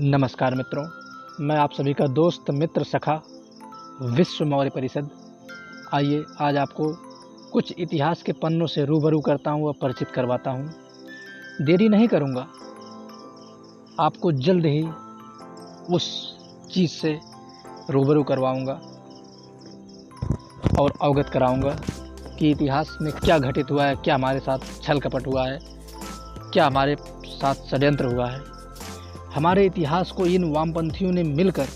नमस्कार मित्रों, मैं आप सभी का दोस्त मित्र सखा विश्व मौर्य परिषद। आइए आज आपको कुछ इतिहास के पन्नों से रूबरू करता हूँ व परिचित करवाता हूँ। देरी नहीं करूँगा, आपको जल्द ही उस चीज़ से रूबरू करवाऊँगा और अवगत कराऊँगा कि इतिहास में क्या घटित हुआ है, क्या हमारे साथ छल कपट हुआ है, क्या हमारे साथ षड्यंत्र हुआ है। हमारे इतिहास को इन वामपंथियों ने मिलकर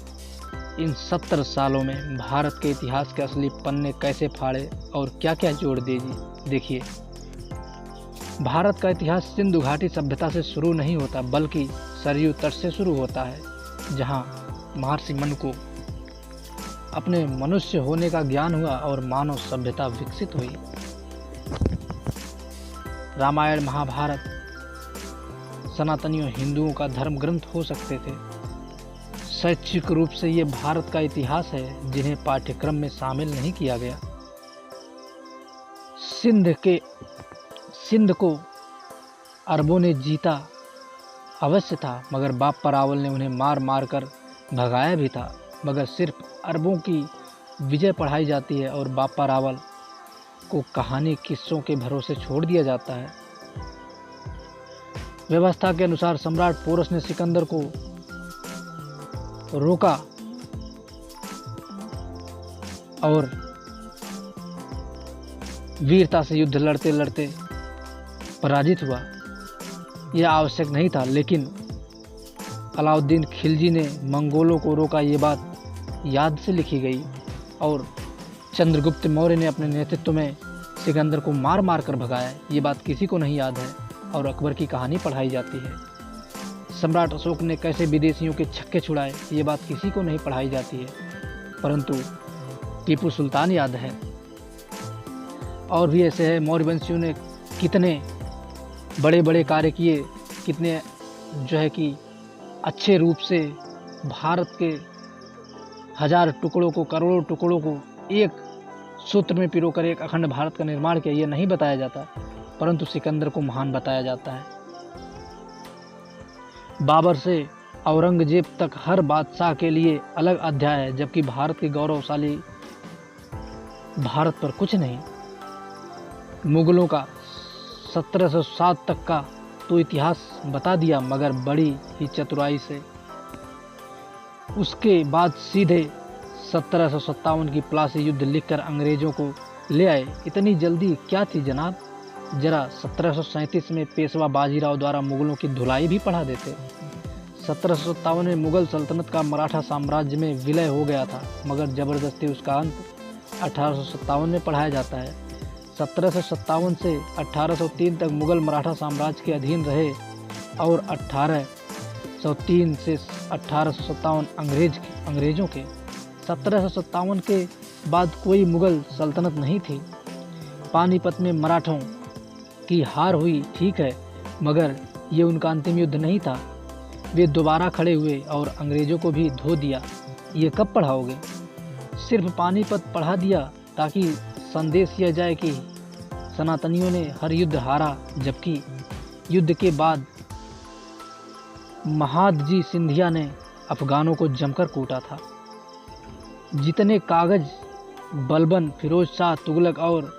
इन 70 सालों में भारत के इतिहास के असली पन्ने कैसे फाड़े और क्या क्या जोड़ देखिए। भारत का इतिहास सिंधु घाटी सभ्यता से शुरू नहीं होता, बल्कि सरयू तट से शुरू होता है, जहां महर्षि मनु को अपने मनुष्य होने का ज्ञान हुआ और मानव सभ्यता विकसित हुई। रामायण महाभारत सनातनियों हिंदुओं का धर्म ग्रंथ हो सकते थे। शैक्षिक रूप से ये भारत का इतिहास है जिन्हें पाठ्यक्रम में शामिल नहीं किया गया। सिंध को अरबों ने जीता अवश्य था, मगर बाप्पा रावल ने उन्हें मार मार कर भगाया भी था। मगर सिर्फ अरबों की विजय पढ़ाई जाती है और बाप्पा रावल को कहानी किस्सों के भरोसे छोड़ दिया जाता है। व्यवस्था के अनुसार सम्राट पोरस ने सिकंदर को रोका और वीरता से युद्ध लड़ते लड़ते पराजित हुआ। यह आवश्यक नहीं था, लेकिन अलाउद्दीन खिलजी ने मंगोलों को रोका। ये बात याद से लिखी गई और चंद्रगुप्त मौर्य ने अपने नेतृत्व में सिकंदर को मार मार कर भगाया। ये बात किसी को नहीं याद है और अकबर की कहानी पढ़ाई जाती है। सम्राट अशोक ने कैसे विदेशियों के छक्के छुड़ाए, ये बात किसी को नहीं पढ़ाई जाती है, परंतु टीपू सुल्तान याद है। और भी ऐसे है, मौर्य वंशियों ने कितने बड़े बड़े कार्य किए, कितने जो है कि अच्छे रूप से भारत के हजार टुकड़ों को, करोड़ों टुकड़ों को एक सूत्र में पिरोकर एक अखंड भारत का निर्माण किया। ये नहीं बताया जाता, परंतु सिकंदर को महान बताया जाता है। बाबर से औरंगजेब तक हर बादशाह के लिए अलग अध्याय है, जबकि भारत के गौरवशाली भारत पर कुछ नहीं। मुगलों का 1707 तक का तो इतिहास बता दिया, मगर बड़ी ही चतुराई से। उसके बाद सीधे 1757 की प्लासी युद्ध लिखकर अंग्रेजों को ले आए। इतनी जल्दी क्या थी जनाब? जरा 1737 में पेशवा बाजीराव द्वारा मुगलों की धुलाई भी पढ़ा देते। 1757 में मुगल सल्तनत का मराठा साम्राज्य में विलय हो गया था, मगर जबरदस्ती उसका अंत 1857 में पढ़ाया जाता है। 1757 से 1803 तक मुगल मराठा साम्राज्य के अधीन रहे और 1803 से 1857 अंग्रेजों के। 1757 के बाद कोई मुगल सल्तनत नहीं थी। पानीपत में मराठों की हार हुई, ठीक है, मगर ये उनका अंतिम युद्ध नहीं था। वे दोबारा खड़े हुए और अंग्रेजों को भी धो दिया। ये कब पढ़ाओगे? सिर्फ पानीपत पढ़ा दिया ताकि संदेश यह जाए कि सनातनियों ने हर युद्ध हारा, जबकि युद्ध के बाद महादजी सिंधिया ने अफगानों को जमकर कूटा था। जितने कागज बलबन, फिरोज शाह तुगलक और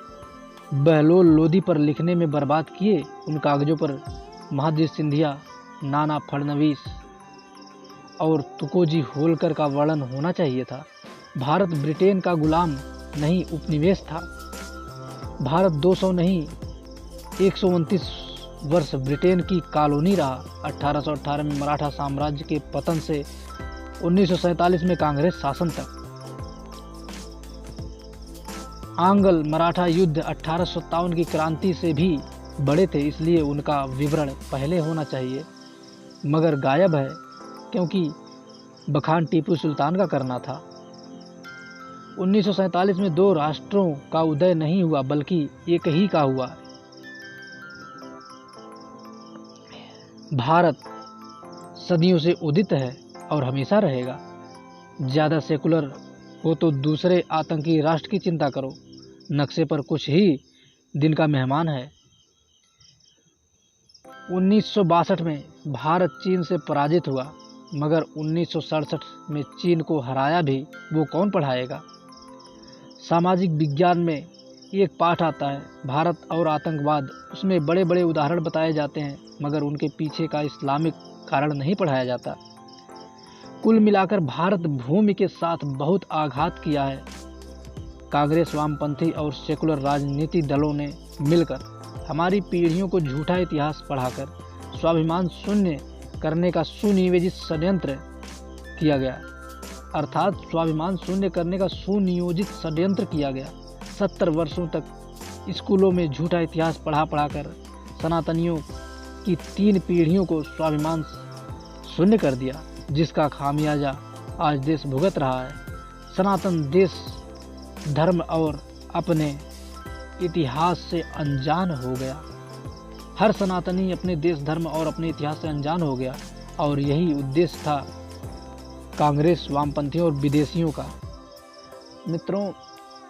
बहलोल लोदी पर लिखने में बर्बाद किए, उन कागजों पर महादजी सिंधिया, नाना फडणवीस और तुकोजी होलकर का वर्णन होना चाहिए था। भारत ब्रिटेन का गुलाम नहीं, उपनिवेश था। भारत 200 नहीं 129 वर्ष ब्रिटेन की कॉलोनी रहा। 1818 में मराठा साम्राज्य के पतन से 1947 में कांग्रेस शासन तक। आंग्ल मराठा युद्ध 1857 की क्रांति से भी बड़े थे, इसलिए उनका विवरण पहले होना चाहिए, मगर गायब है, क्योंकि बखान टीपू सुल्तान का करना था। 1947 में दो राष्ट्रों का उदय नहीं हुआ, बल्कि एक ही का हुआ। भारत सदियों से उदित है और हमेशा रहेगा। ज़्यादा सेकुलर हो तो दूसरे आतंकी राष्ट्र की चिंता करो। नक्शे पर कुछ ही दिन का मेहमान है। 1962 में भारत चीन से पराजित हुआ, मगर 1967 में चीन को हराया भी वो कौन पढ़ाएगा। सामाजिक विज्ञान में एक पाठ आता है, भारत और आतंकवाद। उसमें बड़े बड़े उदाहरण बताए जाते हैं, मगर उनके पीछे का इस्लामिक कारण नहीं पढ़ाया जाता। कुल मिलाकर भारत भूमि के साथ बहुत आघात किया है। कांग्रेस, वामपंथी और सेकुलर राजनीति दलों ने मिलकर हमारी पीढ़ियों को झूठा इतिहास पढ़ाकर स्वाभिमान शून्य करने का सुनियोजित षड्यंत्र किया गया। अर्थात स्वाभिमान शून्य करने का सुनियोजित षड्यंत्र किया गया। 70 वर्षों तक स्कूलों में झूठा इतिहास पढ़ाकर सनातनियों की 3 पीढ़ियों को स्वाभिमान शून्य कर दिया, जिसका खामियाजा आज देश भुगत रहा है। सनातन देश, धर्म और अपने इतिहास से अनजान हो गया। हर सनातनी अपने देश, धर्म और अपने इतिहास से अनजान हो गया, और यही उद्देश्य था कांग्रेस, वामपंथियों और विदेशियों का। मित्रों,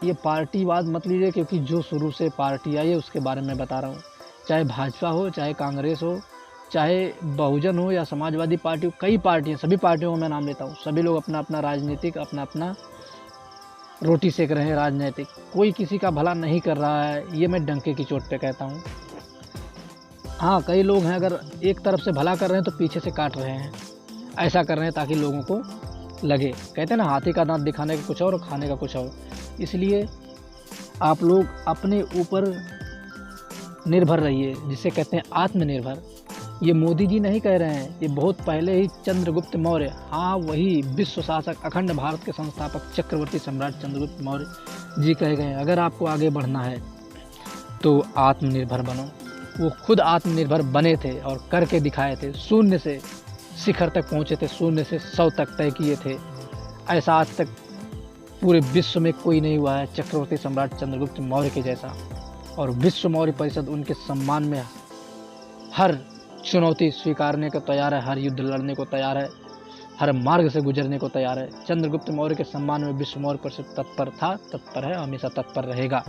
ये पार्टीवाद मत लीजिए, क्योंकि जो शुरू से पार्टी आई है उसके बारे में बता रहा हूँ। चाहे भाजपा हो, चाहे कांग्रेस हो, चाहे बहुजन हो या समाजवादी पार्टी हो, कई पार्टियाँ, सभी पार्टियों को मैं नाम लेता हूँ। सभी लोग अपना अपना राजनीतिक, अपना अपना रोटी सेक रहे हैं राजनीतिक। कोई किसी का भला नहीं कर रहा है, ये मैं डंके की चोट पे कहता हूँ। हाँ, कई लोग हैं अगर एक तरफ से भला कर रहे हैं तो पीछे से काट रहे हैं, ऐसा कर रहे हैं ताकि लोगों को लगे। कहते हैं ना, हाथी का दांत दिखाने का कुछ और खाने का कुछ और। इसलिए आप लोग अपने ऊपर निर्भर रहिए, जिसे कहते हैं आत्मनिर्भर। ये मोदी जी नहीं कह रहे हैं, ये बहुत पहले ही चंद्रगुप्त मौर्य, हाँ वही विश्व शासक, अखंड भारत के संस्थापक चक्रवर्ती सम्राट चंद्रगुप्त मौर्य जी कह गए, अगर आपको आगे बढ़ना है तो आत्मनिर्भर बनो। वो खुद आत्मनिर्भर बने थे और करके दिखाए थे। शून्य से शिखर तक पहुँचे थे, शून्य से 100 तक तय किए थे। ऐसा आज तक पूरे विश्व में कोई नहीं हुआ है चक्रवर्ती सम्राट चंद्रगुप्त मौर्य के जैसा। और विश्व मौर्य परिषद उनके सम्मान में हर चुनौती स्वीकारने को तैयार है, हर युद्ध लड़ने को तैयार है, हर मार्ग से गुजरने को तैयार है। चंद्रगुप्त मौर्य के सम्मान में विश्व मौर्य परिषद तत्पर था, तत्पर है, हमेशा तत्पर रहेगा।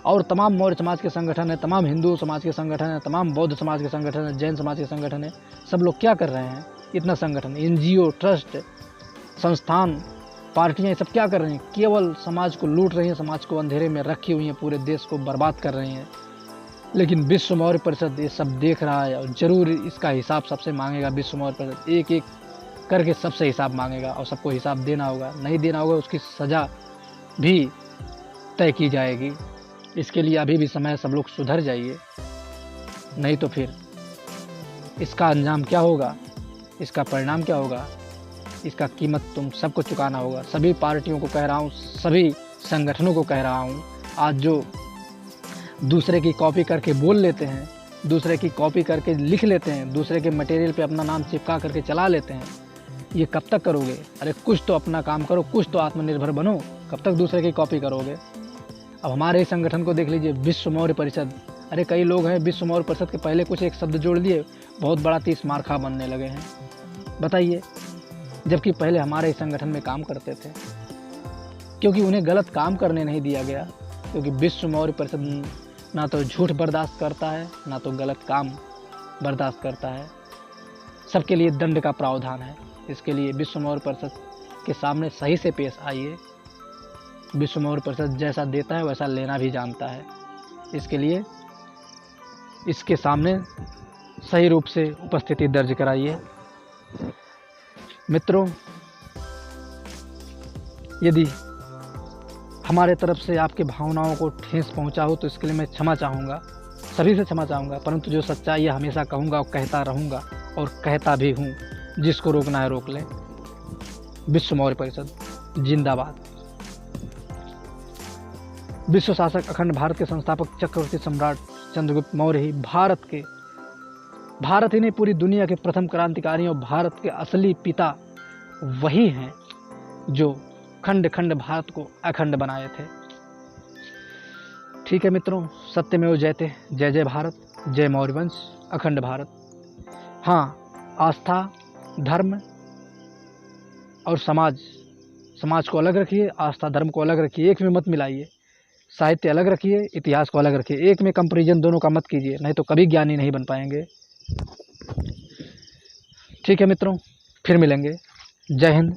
और तमाम मौर्य समाज के संगठन है, तमाम हिंदू समाज के संगठन है, तमाम बौद्ध समाज के संगठन है, जैन समाज के संगठन है, सब लोग क्या कर रहे हैं? इतना संगठन, NGO, ट्रस्ट, संस्थान, पार्टियां, ये सब क्या कर रही हैं? केवल समाज को लूट रही हैं, समाज को अंधेरे में रखी हुई हैं, पूरे देश को बर्बाद कर रही हैं। लेकिन विश्व मौर्य परिषद ये सब देख रहा है और ज़रूर इसका हिसाब सबसे मांगेगा। विश्व मौर्य परिषद एक एक करके सबसे हिसाब मांगेगा और सबको हिसाब देना होगा। नहीं देना होगा उसकी सज़ा भी तय की जाएगी। इसके लिए अभी भी समय, सब लोग सुधर जाइए, नहीं तो फिर इसका अंजाम क्या होगा, इसका परिणाम क्या होगा, इसका कीमत तुम सबको चुकाना होगा। सभी पार्टियों को कह रहा हूँ, सभी संगठनों को कह रहा हूँ, आज जो दूसरे की कॉपी करके बोल लेते हैं, दूसरे की कॉपी करके लिख लेते हैं, दूसरे के मटेरियल पे अपना नाम चिपका करके चला लेते हैं, ये कब तक करोगे? अरे कुछ तो अपना काम करो, कुछ तो आत्मनिर्भर बनो, कब तक दूसरे की कॉपी करोगे? अब हमारे ही संगठन को देख लीजिए, विश्व मौर्य परिषद। अरे कई लोग हैं विश्व मौर्य परिषद के पहले कुछ एक शब्द जोड़ दिए, बहुत बड़ा 30 मार्खा बनने लगे हैं। बताइए, जबकि पहले हमारे ही संगठन में काम करते थे, क्योंकि उन्हें गलत काम करने नहीं दिया गया। क्योंकि विश्व मौर्य परिषद ना तो झूठ बर्दाश्त करता है, ना तो गलत काम बर्दाश्त करता है। सबके लिए दंड का प्रावधान है। इसके लिए विश्व मौर्य परिषद के सामने सही से पेश आइए। विश्व मौर्य परिषद जैसा देता है वैसा लेना भी जानता है। इसके लिए इसके सामने सही रूप से उपस्थिति दर्ज कराइए। मित्रों, यदि हमारे तरफ से आपके भावनाओं को ठेस पहुंचा हो तो इसके लिए मैं क्षमा चाहूँगा, सभी से क्षमा चाहूँगा। परंतु जो सच्चाई है हमेशा कहूँगा और कहता रहूँगा और कहता भी हूँ। जिसको रोकना है रोक लें। विश्व मौर्य परिषद जिंदाबाद। विश्व शासक, अखंड भारत के संस्थापक चक्रवर्ती सम्राट चंद्रगुप्त मौर्य ही भारत ही नहीं पूरी दुनिया के प्रथम क्रांतिकारी और भारत के असली पिता वही हैं जो खंड खंड भारत को अखंड बनाए थे। ठीक है मित्रों, सत्यमेव जयते। जय जय भारत, जय मौर्य वंश, अखंड भारत। हाँ, आस्था, धर्म और समाज को अलग रखिए, आस्था धर्म को अलग रखिए, एक में मत मिलाइए। साहित्य अलग रखिए, इतिहास को अलग रखिए, एक में कंपैरिजन दोनों का मत कीजिए, नहीं तो कभी ज्ञानी नहीं बन पाएंगे। ठीक है मित्रों, फिर मिलेंगे। जय हिंद,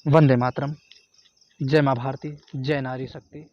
वंदे मातरम, जय माँ भारती, जय नारी शक्ति।